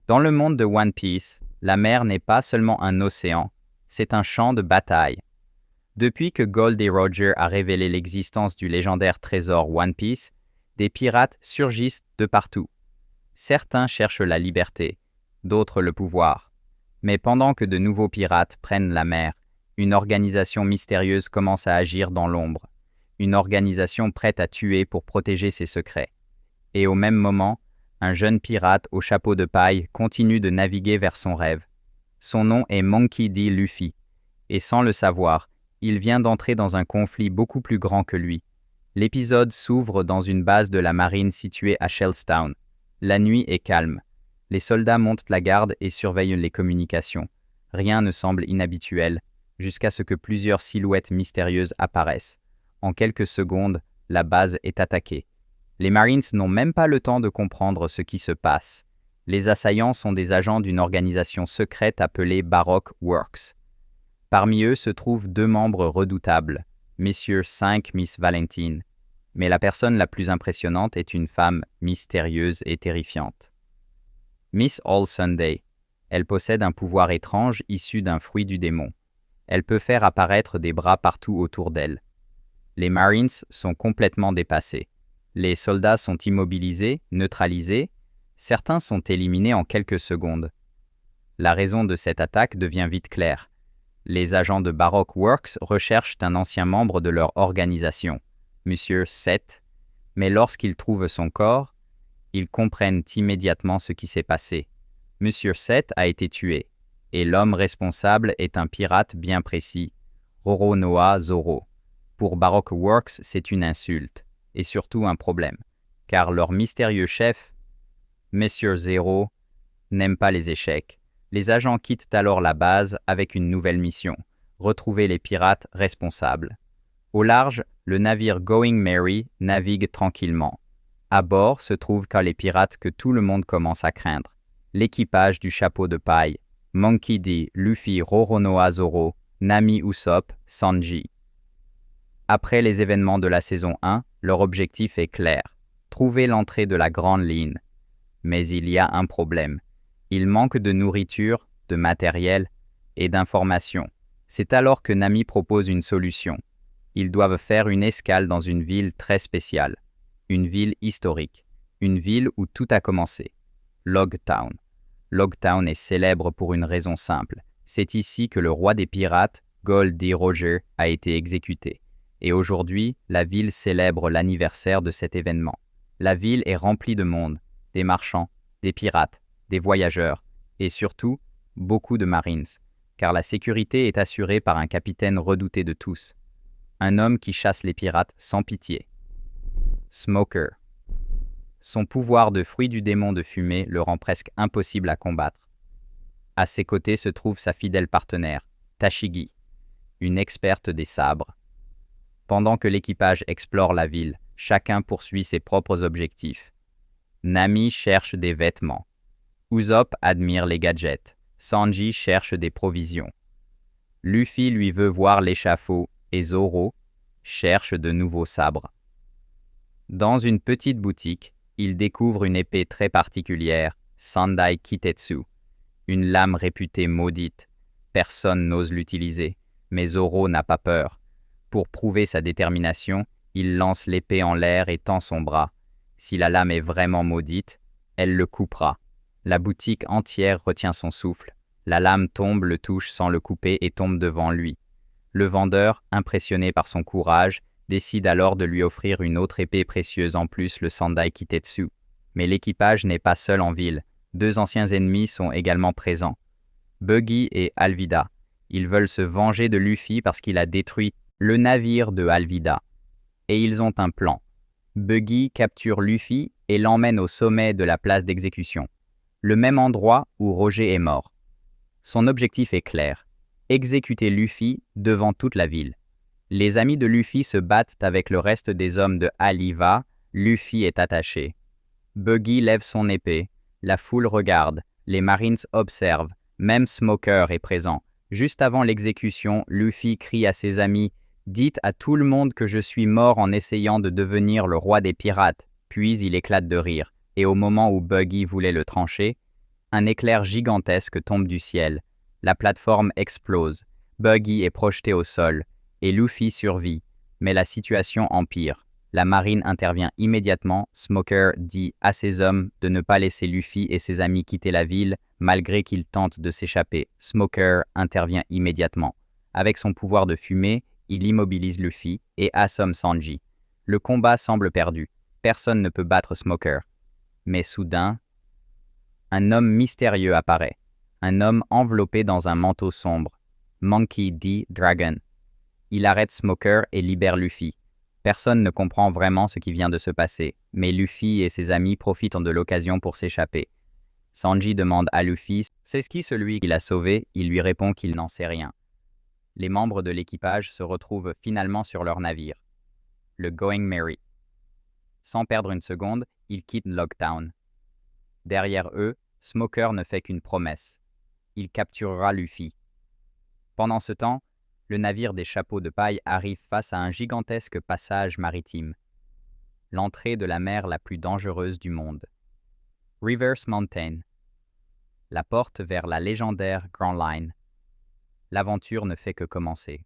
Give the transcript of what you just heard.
Dans le monde de One Piece, la mer n'est pas seulement un océan, c'est un champ de bataille. Depuis que Gold et Roger a révélé l'existence du légendaire trésor One Piece, des pirates surgissent de partout. Certains cherchent la liberté, d'autres le pouvoir. Mais pendant que de nouveaux pirates prennent la mer, une organisation mystérieuse commence à agir dans l'ombre. Une organisation prête à tuer pour protéger ses secrets. Et au même moment, un jeune pirate au chapeau de paille continue de naviguer vers son rêve. Son nom est Monkey D. Luffy, et sans le savoir, il vient d'entrer dans un conflit beaucoup plus grand que lui. L'épisode s'ouvre dans une base de la marine située à Shellstown. La nuit est calme. Les soldats montent la garde et surveillent les communications. Rien ne semble inhabituel, jusqu'à ce que plusieurs silhouettes mystérieuses apparaissent. En quelques secondes, la base est attaquée. Les Marines n'ont même pas le temps de comprendre ce qui se passe. Les assaillants sont des agents d'une organisation secrète appelée Baroque Works. Parmi eux se trouvent deux membres redoutables, messieurs 5 Miss Valentine. Mais la personne la plus impressionnante est une femme mystérieuse et terrifiante. Miss All Sunday. Elle possède un pouvoir étrange issu d'un fruit du démon. Elle peut faire apparaître des bras partout autour d'elle. Les Marines sont complètement dépassés. Les soldats sont immobilisés, neutralisés. Certains sont éliminés en quelques secondes. La raison de cette attaque devient vite claire. Les agents de Baroque Works recherchent un ancien membre de leur organisation, Monsieur Seth, mais lorsqu'ils trouvent son corps, ils comprennent immédiatement ce qui s'est passé. Monsieur Seth a été tué, et l'homme responsable est un pirate bien précis, Roronoa Zoro. Pour Baroque Works, c'est une insulte, et surtout un problème, car leur mystérieux chef, Monsieur Zero, n'aime pas les échecs. Les agents quittent alors la base avec une nouvelle mission, retrouver les pirates responsables. Au large, le navire Going Merry navigue tranquillement. À bord se trouvent les pirates que tout le monde commence à craindre. L'équipage du chapeau de paille, Monkey D, Luffy, Roronoa Zoro, Nami Usopp, Sanji. Après les événements de la saison 1, leur objectif est clair, trouver l'entrée de la Grande Ligne. Mais il y a un problème. Il manque de nourriture, de matériel et d'informations. C'est alors que Nami propose une solution. Ils doivent faire une escale dans une ville très spéciale, une ville historique, une ville où tout a commencé, Logtown. Logtown est célèbre pour une raison simple. C'est ici que le roi des pirates, Gold D. Roger, a été exécuté. Et aujourd'hui, la ville célèbre l'anniversaire de cet événement. La ville est remplie de monde, des marchands, des pirates, des voyageurs, et surtout, beaucoup de Marines, car la sécurité est assurée par un capitaine redouté de tous. Un homme qui chasse les pirates sans pitié. Smoker. Son pouvoir de fruit du démon de fumée le rend presque impossible à combattre. À ses côtés se trouve sa fidèle partenaire, Tashigi, une experte des sabres. Pendant que l'équipage explore la ville, chacun poursuit ses propres objectifs. Nami cherche des vêtements. Usopp admire les gadgets. Sanji cherche des provisions. Luffy lui veut voir l'échafaud et Zoro cherche de nouveaux sabres. Dans une petite boutique, il découvre une épée très particulière, Sandai Kitetsu, une lame réputée maudite. Personne n'ose l'utiliser, mais Zoro n'a pas peur. Pour prouver sa détermination, il lance l'épée en l'air et tend son bras. Si la lame est vraiment maudite, elle le coupera. La boutique entière retient son souffle. La lame tombe, le touche sans le couper et tombe devant lui. Le vendeur, impressionné par son courage, décide alors de lui offrir une autre épée précieuse en plus, le Sandai Kitetsu. Mais l'équipage n'est pas seul en ville. Deux anciens ennemis sont également présents. Buggy et Alvida. Ils veulent se venger de Luffy parce qu'il a détruit le navire de Alvida. Et ils ont un plan. Buggy capture Luffy et l'emmène au sommet de la place d'exécution, le même endroit où Roger est mort. Son objectif est clair, exécuter Luffy devant toute la ville. Les amis de Luffy se battent avec le reste des hommes de Aliva, Luffy est attaché. Buggy lève son épée, la foule regarde, les Marines observent, même Smoker est présent. Juste avant l'exécution, Luffy crie à ses amis « Dites à tout le monde que je suis mort en essayant de devenir le roi des pirates », puis il éclate de rire, et au moment où Buggy voulait le trancher, Un éclair gigantesque tombe du ciel. La plateforme explose. Buggy est projeté au sol. Et Luffy survit. Mais la situation empire. La marine intervient immédiatement. Smoker dit à ses hommes de ne pas laisser Luffy et ses amis quitter la ville, malgré qu'ils tentent de s'échapper. Smoker intervient immédiatement. Avec son pouvoir de fumée, il immobilise Luffy et assomme Sanji. Le combat semble perdu. Personne ne peut battre Smoker. Mais soudain, un homme mystérieux apparaît. Un homme enveloppé dans un manteau sombre. Monkey D. Dragon. Il arrête Smoker et libère Luffy. Personne ne comprend vraiment ce qui vient de se passer, mais Luffy et ses amis profitent de l'occasion pour s'échapper. Sanji demande à Luffy « C'est qui celui qui l'a sauvé ?» Il lui répond qu'il n'en sait rien. Les membres de l'équipage se retrouvent finalement sur leur navire, le Going Merry. Sans perdre une seconde, ils quittent Lockdown. Derrière eux, Smoker ne fait qu'une promesse. Il capturera Luffy. Pendant ce temps, le navire des chapeaux de paille arrive face à un gigantesque passage maritime. L'entrée de la mer la plus dangereuse du monde. Reverse Mountain. La porte vers la légendaire Grand Line. L'aventure ne fait que commencer.